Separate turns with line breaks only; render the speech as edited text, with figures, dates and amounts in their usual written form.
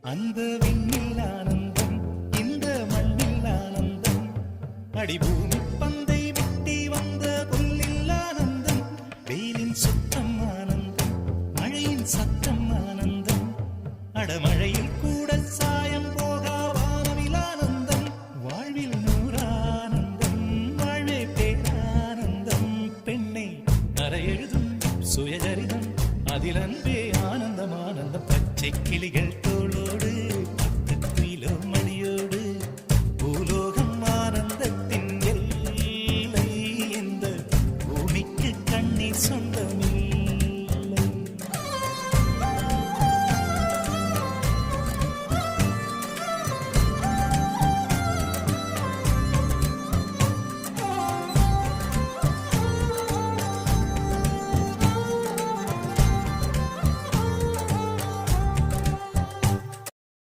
அந்த விண்ணில் ஆனந்தம், இந்த மண்ணில் ஆனந்தம், அடிபூமி பந்தை விட்டி வந்த புல்லில் ஆனந்தம், வெயிலின் சுத்தம் ஆனந்தம், மழையின் சத்தம் ஆனந்தம், அடமழையில் கூட சாயம் போகா வானவில் ஆனந்தம், வாழ்வில் நூறானந்தம், வாழ்வே பேரானந்தம், பெண்ணை அறையெழுதும் சுயஜரிதம், அதில் அன்பே ஆனந்தம் ஆனந்தம், பச்சை கிளிகள்